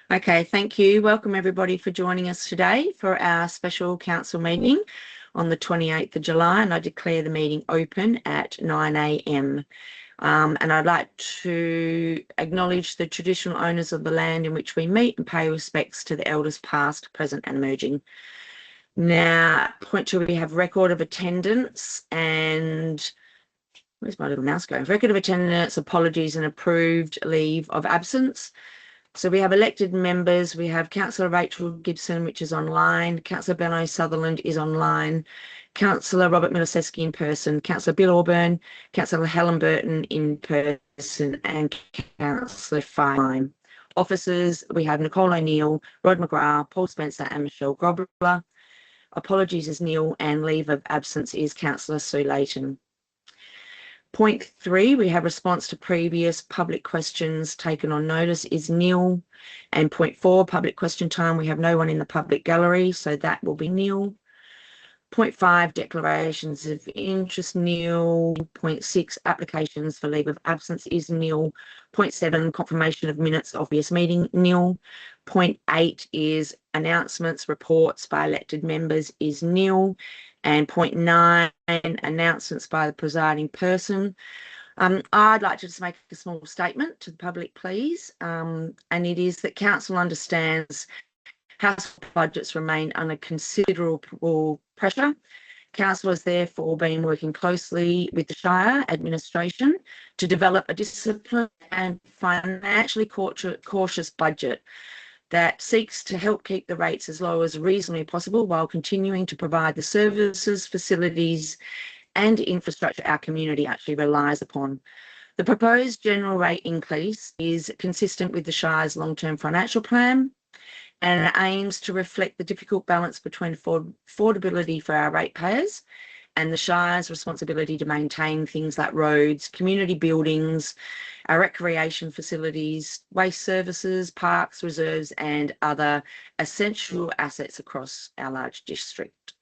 Okay, thank you. Welcome everybody for joining us today for our special council meeting on the 28th of July, and I declare the meeting open at 9 a.m. And I'd like to acknowledge the traditional owners of the land in which we meet and pay respects to the elders past, present and emerging. Now, point two, we have record of attendance and where's my little mouse going? Record of attendance, apologies and approved leave of absence. So we have elected members. We have Councillor Rachel Gibson, which is online. Councillor Benno Sutherland is online. Councillor Robert Miliceski in person. Councillor Bill Auburn. Councillor Helen Burton in person. And Councillor Fine. Officers, we have Nicole O'Neill, Rod McGrath, Paul Spencer and Michelle Grobler. Apologies is Neil, and leave of absence is Councillor Sue Layton. Point three, we have response to previous public questions taken on notice is nil. And point four, public question time, we have no one in the public gallery, so that will be nil. Point five, declarations of interest nil. Point six, applications for leave of absence is nil. Point seven, confirmation of minutes of this meeting nil. Point eight is announcements, reports by elected members is nil. And point nine, announcements by the presiding person. I'd like to just make a small statement to the public, please. And it is that council understands household budgets remain under considerable pressure. Council has therefore been working closely with the Shire administration to develop a disciplined and financially cautious budget that seeks to help keep the rates as low as reasonably possible while continuing to provide the services, facilities and infrastructure our community actually relies upon. The proposed general rate increase is consistent with the Shire's long-term financial plan and aims to reflect the difficult balance between affordability for our ratepayers and the Shire's responsibility to maintain things like roads, community buildings, our recreation facilities, waste services, parks, reserves, and other essential assets across our large district.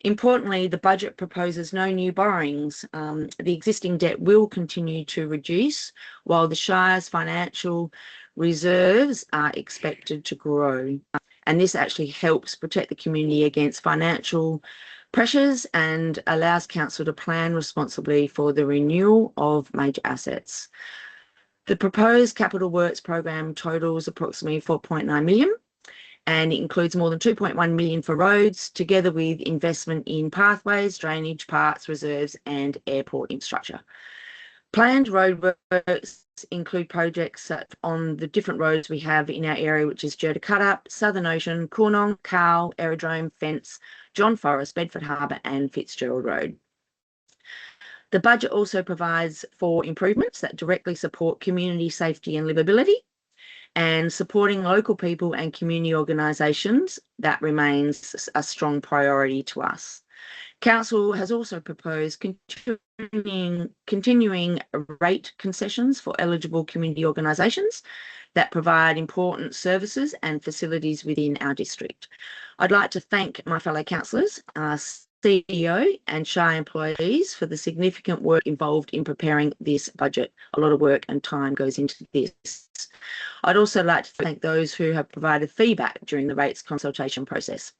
Importantly, the budget proposes no new borrowings. The existing debt will continue to reduce while the Shire's financial reserves are expected to grow. And this actually helps protect the community against financial pressures and allows council to plan responsibly for the renewal of major assets. The proposed capital works program totals approximately 4.9 million and it includes more than 2.1 million for roads, together with investment in pathways, drainage, parks, reserves and airport infrastructure. Planned road works include projects on the different roads we have in our area, which is Jurda Cutup, Southern Ocean, Coonong, Cowell, Aerodrome, Fence, John Forrest, Bedford Harbour and Fitzgerald Road. The budget also provides for improvements that directly support community safety and livability, and supporting local people and community organisations, that remains a strong priority to us. Council has also proposed continuing rate concessions for eligible community organisations that provide important services and facilities within our district. I'd like to thank my fellow councillors, CEO and Shire employees for the significant work involved in preparing this budget. A lot of work and time goes into this. I'd also like to thank those who have provided feedback during the rates consultation process.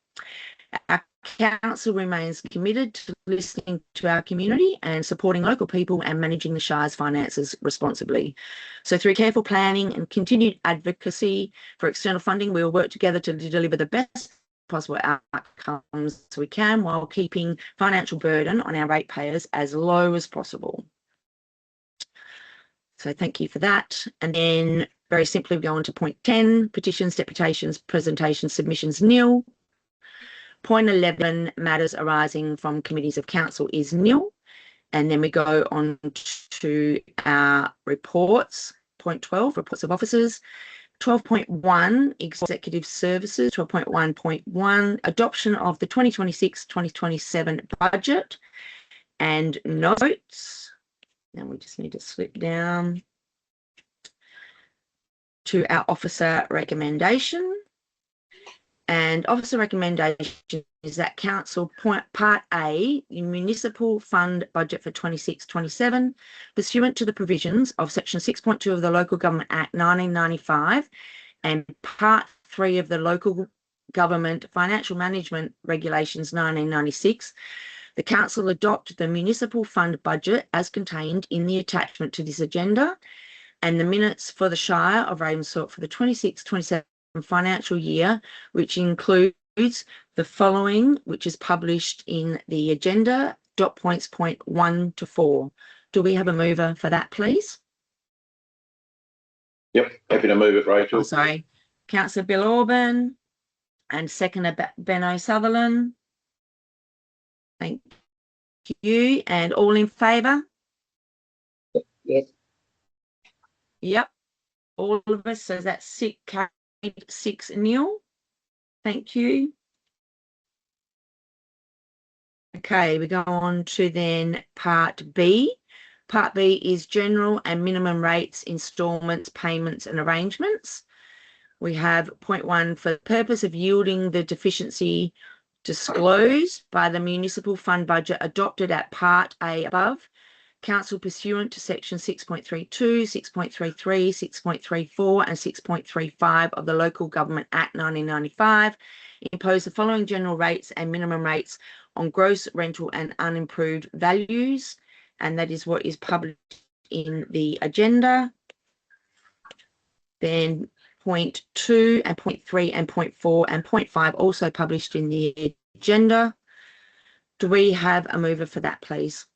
Our council remains committed to listening to our community and supporting local people and managing the Shire's finances responsibly. So through careful planning and continued advocacy for external funding, we will work together to deliver the best possible outcomes we can while keeping financial burden on our ratepayers as low as possible. So thank you for that. And then very simply we go on to point 10, petitions, deputations, presentations, submissions nil. Point 11, matters arising from committees of council is nil. And then we go on to our reports. Point 12, reports of officers. 12.1, executive services. 12.1.1, adoption of the 2026-2027 budget and notes. Now we just need to slip down to our officer recommendation. And officer recommendation is that council part A, municipal fund budget for 26-27, pursuant to the provisions of section 6.2 of the Local Government Act 1995 and Part 3 of the Local Government Financial Management Regulations 1996, the Council adopt the municipal fund budget as contained in the attachment to this agenda, and the minutes for the Shire of Ravensthorpe for the 26-27 financial year, which includes the following, which is published in the agenda, dot points point 1 to 4. Do we have a mover for that, please? Yep, happy to move it, Rachel. Oh, sorry. Councillor Bill Auburn and seconder Ben O'Sutherland. Thank you. And all in favour? Yep. Yep. All of us. So that's carried 6-0. Thank you. Okay, we go on to then Part B. Part B is general and minimum rates, instalments, payments and arrangements. We have point 1, for the purpose of yielding the deficiency disclosed by the municipal fund budget adopted at Part A above, Council pursuant to section 6.32, 6.33, 6.34 and 6.35 of the Local Government Act 1995 impose the following general rates and minimum rates on gross rental and unimproved values, and that is what is published in the agenda. Then point 2 and point 3 and point 4 and point 5 also published in the agenda. Do we have a mover for that, please?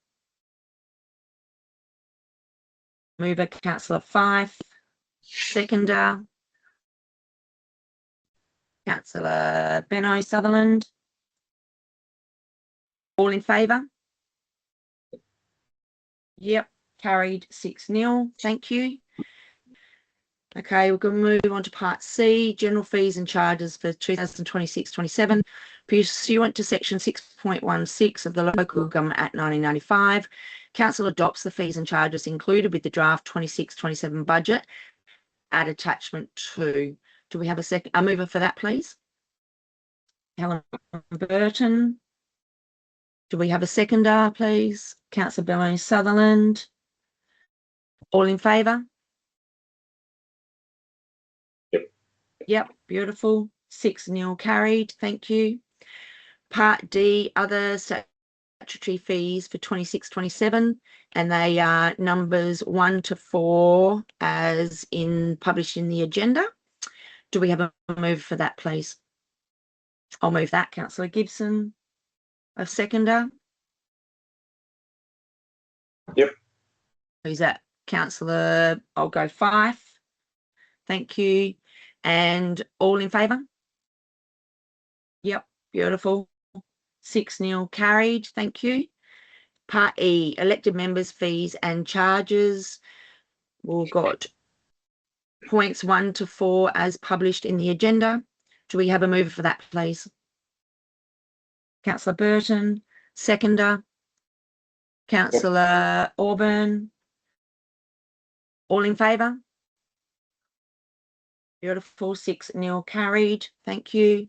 Mover, Councillor Fife. Seconder, Councillor Ben O'Sutherland. All in favour? Yep, carried 6-0. Thank you. Okay, we're going to move on to Part C, general fees and charges for 2026-27. Pursuant to section 6.16 of the Local Government Act 1995, Council adopts the fees and charges included with the draft 26-27 budget at attachment 2. Do we have a mover for that, please? Helen Burton. Do we have a seconder, please? Councillor Bill Sutherland. All in favour? Yep, beautiful. 6-0 carried. Thank you. Part D, other statutory fees for 26-27, and they are numbers 1 to 4 as published in the agenda. Do we have a move for that, please? I'll move that. Councillor Gibson. A seconder? Yep. Who's that? Councillor, I'll go Fife. Thank you. And all in favour? Yep, beautiful. 6-0 carried. Thank you. Part E, elected members' fees and charges. We've got points 1 to 4 as published in the agenda. Do we have a mover for that, please? Councillor Burton. Seconder. Councillor Auburn. All in favour? Beautiful. 6-0 carried. Thank you.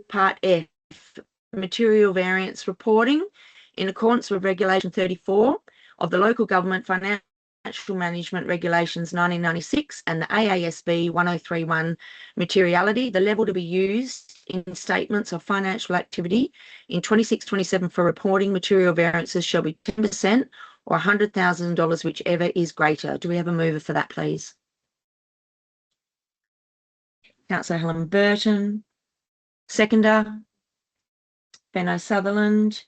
Part F, material variance reporting. In accordance with Regulation 34 of the Local Government Financial Management Regulations 1996 and the AASB 1031 materiality, the level to be used in statements of financial activity in 26-27 for reporting material variances shall be 10% or $100,000, whichever is greater. Do we have a mover for that, please? Councillor Helen Burton. Seconder, Ben O'Sutherland.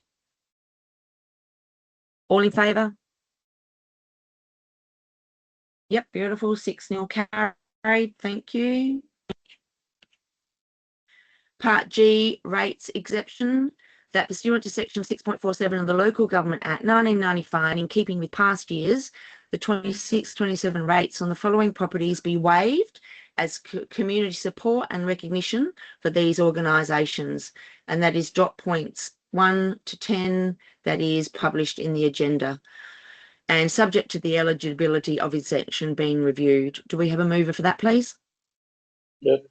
All in favour? Yep, beautiful. 6-0 carried. Thank you. Part G, rates exception. That pursuant to section 6.47 of the Local Government Act 1995, in keeping with past years, the 26-27 rates on the following properties be waived as community support and recognition for these organisations, and that is dot points 1 to 10 that is published in the agenda, and subject to the eligibility of exemption being reviewed. Do we have a mover for that, please? Yep.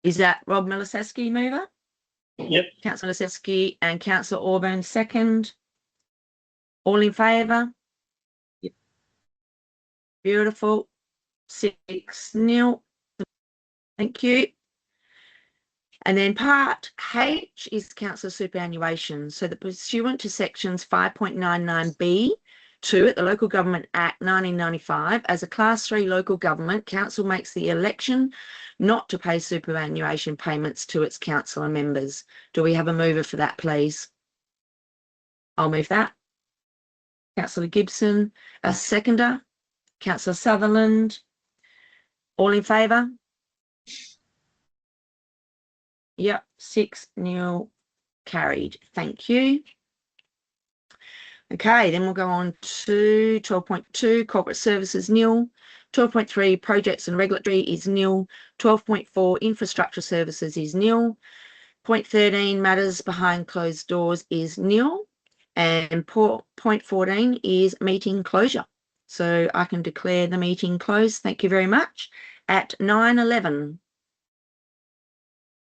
Is that Rob Miliseski mover? Yep. Councillor Miliseski and Councillor Auburn second. All in favour? Yep. Beautiful. 6-0. Thank you. And then part H is council superannuation. So the pursuant to sections 5.99B2 at the Local Government Act 1995, as a class 3 local government, council makes the election not to pay superannuation payments to its councillor members. Do we have a mover for that, please? I'll move that. Councillor Gibson. A seconder. Councillor Sutherland. All in favour? Yep, 6-0 carried. Thank you. Okay, then we'll go on to 12.2, corporate services nil. 12.3, projects and regulatory is nil. 12.4, infrastructure services is nil. Point 13, matters behind closed doors is nil. And point 14 is meeting closure. So I can declare the meeting closed. Thank you very much at 9:11.